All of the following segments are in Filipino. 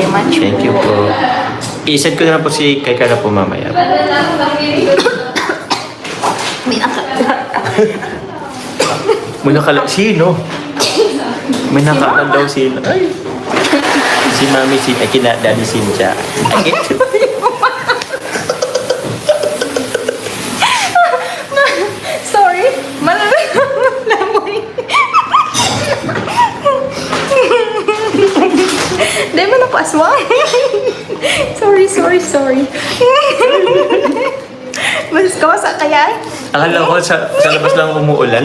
much Thank you po. I-send ko na po si kay Carla po mamaya. May May nakala... Sino? May nakala daw sino. Ay. Si Mami Sin... Ay, kina Daddy Cynthia. Ay, Sorry. Malamoy. Di mo na po aswang. Sorry. Mas kawasa kaya? akala ko sa labas lang umuulan.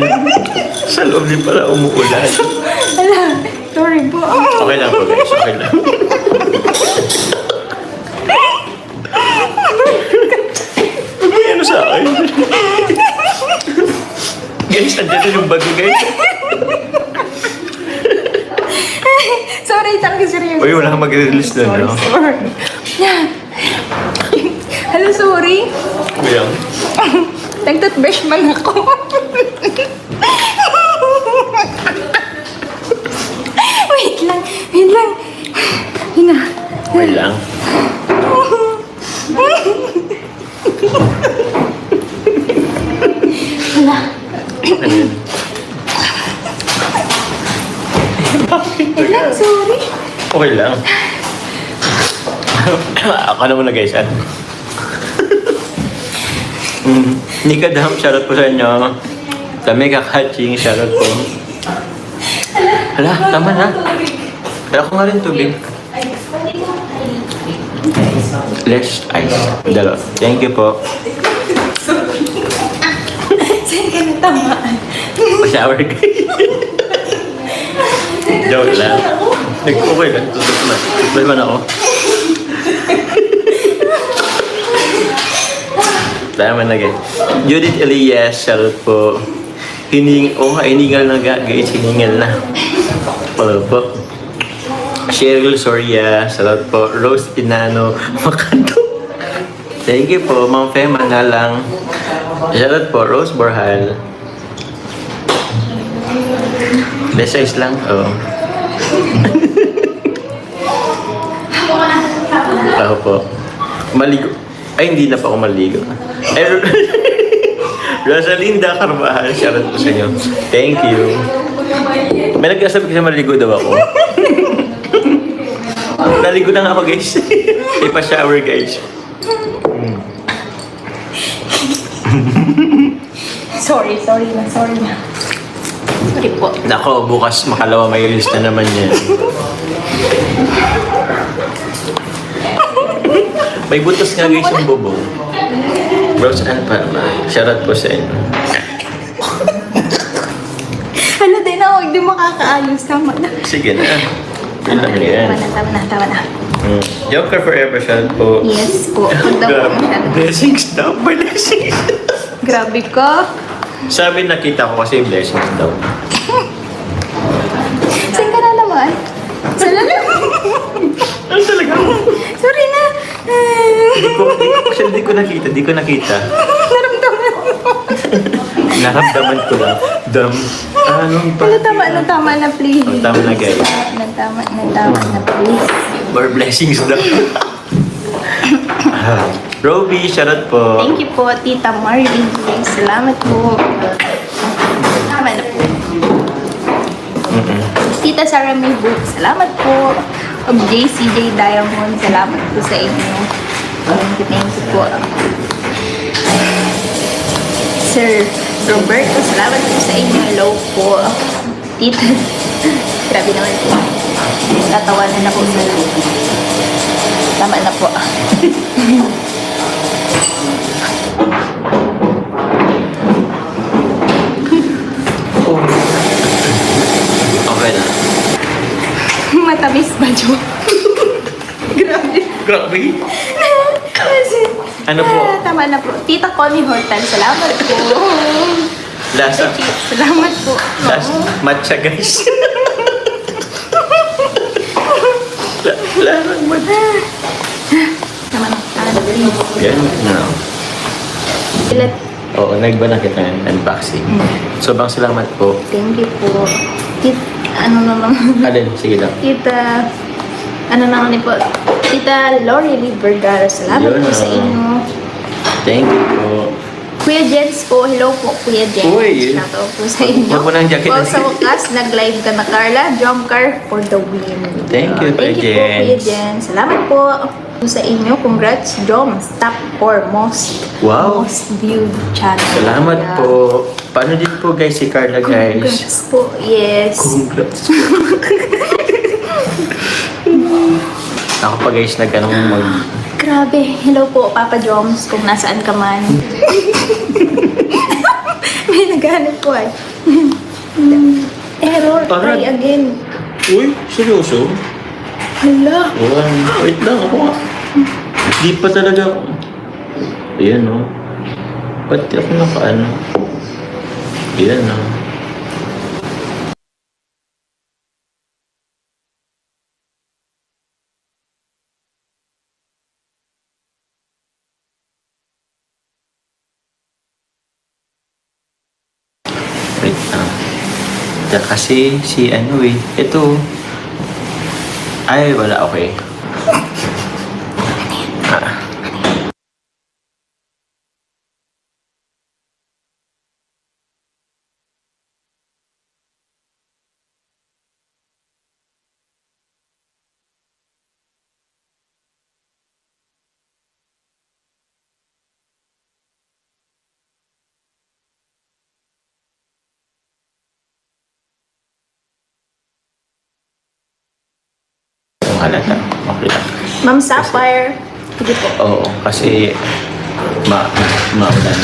Sa loob din pala umuulan. Ala, sorry po. Okay lang po guys, okay lang. May ano sa akin? Guys, andyan na yung bago guys. Sorry, talaga seryoso. Uy, wala kang mag-release na, no? Sorry. Hello, sorry. Kuya. Nag-toothbrush man ako. Wait lang. Hina. Okay lang. Hala. Ano yun? Wait lang, sorry. Okay lang. Ako naman na guys, ah. Nika Dam, shoutout po sa inyo. Kami kakaching, shoutout po. Hala, tama na. Kaya ako nga rin tubig. Less ice. Dalawa. Thank you po. Saan ka natamaan? Pa-shower guys. Joke lang. Okay lang. Tutok na. Tutok man ako. Tama na guys. Judith Elias, shoutout po. Hiningal na guys. Hiningal na. Hello po. Cheryl Soria, shoutout po. Rose Inano, Makanto. Thank you po. Ma'am Fema na lang. Shoutout po. Rose Borhal. Best size lang. Oh. Ako po. Maligo. Ay, hindi na pa ako maligo. Ay, Rosalinda Carvajal, shoutout po sa inyo. Thank you. May nagkasabi kasi maligo daw ako. Naligo na nga ako guys. Ipa-shower guys. Sorry na. Sorry po. Nako, bukas makalawa may release na naman yan. May butas nga guys yung bubong. Rose Ann Palma, shoutout po sa inyo. Hala din ako, hindi makakaayos. Tama na. Sige na. Yun lang yan. Tama na. Joker Forever, shoutout po. Yes po. Blessings daw, blessings. Grabe ka. Sabi nakita ko kasi blessings daw. Saan ka na naman? Sa lalim. Ano talaga? Sorry na. Hindi ko nakita. Naramdaman mo. Naramdaman ko lang. Anong pa? Hala, tama na please. Oh, tama na guys. Tama na please. More blessings daw. Roby, shoutout po. Thank you po, Tita Marlene. Salamat po. Tama na po. Tita Sarah May Book, salamat po. Of JCJ Diamond, salamat po sa inyo. Thank you po. Sir Roberto, salamat po sa inyo. Hello po. Tita, grabe naman po. Tatawanan na po sa lahat. Tama na po. Okay na. Matamis ba, Jo? Grabe. Grabe. Ano po? Tama na po. Tita Connie Hortan, salamat po. Lasa. Salamat po. Matcha guys. Larang matcha. Tama na. Yan na. Ilat. Oo, nagba na kita ng unboxing. Sobrang salamat po. Thank you po. Ano naman? Alin, sige lang. Tita, Ano naman po, Tita Lori Lee Vergara, salamat Yun, po sa ah. inyo. Thank you po. Kuya Jens po, hello po Kuya Jens. Uy. Shoutout po sa inyo. Huwag mo nang jacket. Well, sa wakas, nag-live ka na Carla, jump car for the win. Thank you, Thank you Kuya po Kuya Jens. Jens. Salamat po sa inyo. Congrats, Jom. Top or most viewed channel. Salamat Yeah. po. Paano din po guys si Carla guys? Congrats po, yes. Congrats. Ako pa guys mag... Grabe. Hello po, Papa Joms, kung nasaan ka man. May naghanap po ay. Error, try Parang- again. Uy, seryoso? Hala. Wait lang ako nga. Di pa talaga... Ayan o. Ba't di ako nakaano? Ayan o. Wait lang. Kasi si ano eh. Ito. Ay, wala. Okay. Ang halata. Okay lang. Ma'am Sapphire. Sige po. Oo, kasi maulan.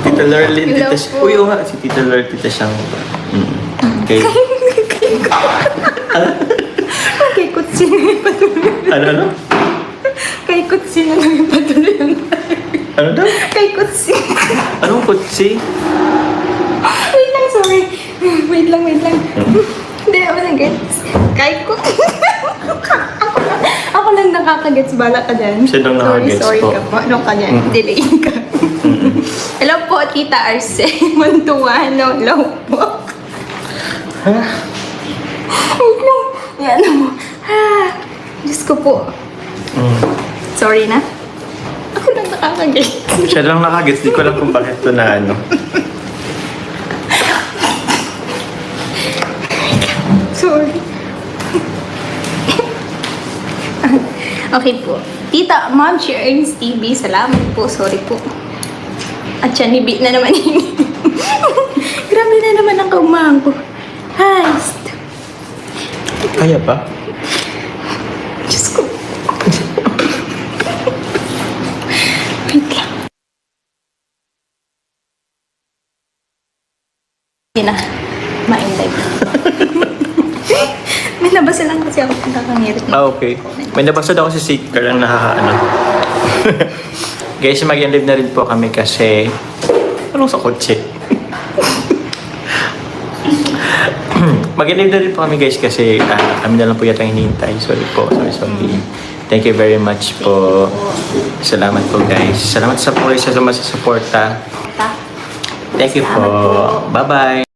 Tita Lorlyn, Hello Tita... po. Uy, oo nga, si Tita Lorlyn, Tita siyang... Okay. Kay Kutsi na yung patuloy. Ano? Kay Kutsi na lang yung patuloy. Ano daw? Kay Kutsi. Anong kutsi? Wait lang, sorry. Wait lang. Hindi, ako na gets. Kay Kutsi. Ako lang nakakagets. Bala ka dyan. Siya lang nakagets Sorry po. ka po. Ano ka dyan? Delay ka. Hello po, Tita Arce. Mantuano. Hello po. Wait lang. Yan mo. Diyos ko po. Sorry na. Ako lang nakakagets. Siya lang nakagets. Di ko lang kung bakit ito na ano. Sorry. Okay po. Tita Mom Ernst TV, salamat po. Sorry po. At siya, nibi na naman ini. Grabe na naman ang kaumahan ko. Heist. Kaya pa? Diyos ko. Wait lang. Hindi na. Maintay. May nabasa lang kasi ako pagkakangirit. Okay. May nabasa daw kasi si Carla ang nakakaano. Guys, mag-live na rin po kami kasi... Anong sa kotse? Mag-live na rin po kami guys kasi kami na lang po yata hinihintay. Sorry po. Sorry. Thank you very much po. Salamat po guys. Salamat sa po sa suporta. Thank you po. Bye-bye.